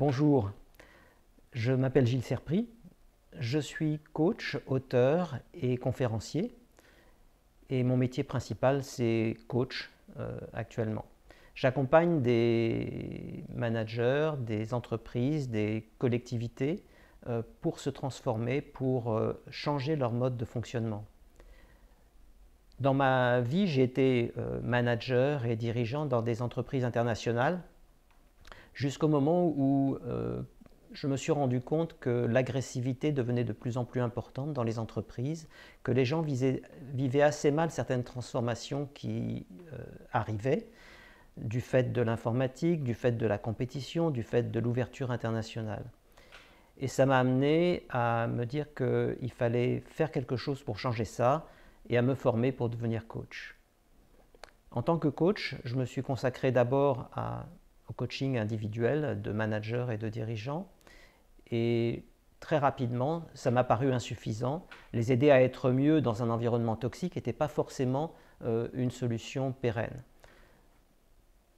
Bonjour, je m'appelle Gilles Serpry, je suis coach, auteur et conférencier et mon métier principal c'est coach actuellement. J'accompagne des managers, des entreprises, des collectivités pour se transformer, pour changer leur mode de fonctionnement. Dans ma vie, j'ai été manager et dirigeant dans des entreprises internationales jusqu'au moment où je me suis rendu compte que l'agressivité devenait de plus en plus importante dans les entreprises, que les gens vivaient assez mal certaines transformations qui arrivaient du fait de l'informatique, du fait de la compétition, du fait de l'ouverture internationale. Et ça m'a amené à me dire qu'il fallait faire quelque chose pour changer ça et à me former pour devenir coach. En tant que coach, je me suis consacré d'abord au coaching individuel de managers et de dirigeants. Et très rapidement, ça m'a paru insuffisant. Les aider à être mieux dans un environnement toxique n'était pas forcément une solution pérenne.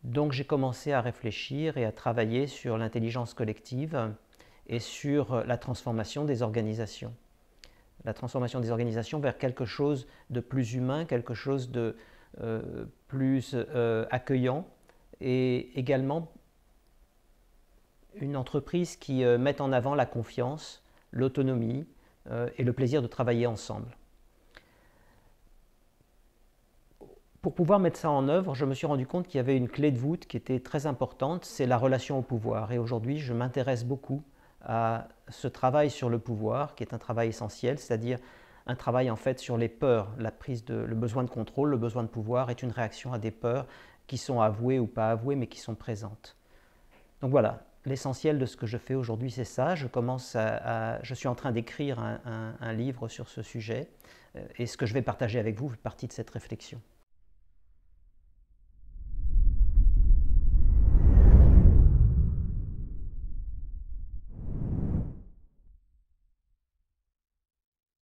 Donc j'ai commencé à réfléchir et à travailler sur l'intelligence collective et sur la transformation des organisations. La transformation des organisations vers quelque chose de plus humain, quelque chose de plus accueillant et également une entreprise qui mette en avant la confiance, l'autonomie et le plaisir de travailler ensemble. Pour pouvoir mettre ça en œuvre, je me suis rendu compte qu'il y avait une clé de voûte qui était très importante, c'est la relation au pouvoir. Et aujourd'hui, je m'intéresse beaucoup à ce travail sur le pouvoir, qui est un travail essentiel, c'est-à-dire un travail en fait sur les peurs. Le besoin de contrôle, le besoin de pouvoir est une réaction à des peurs qui sont avouées ou pas avouées, mais qui sont présentes. Donc voilà, l'essentiel de ce que je fais aujourd'hui, c'est ça. Je suis en train d'écrire un livre sur ce sujet et ce que je vais partager avec vous fait partie de cette réflexion.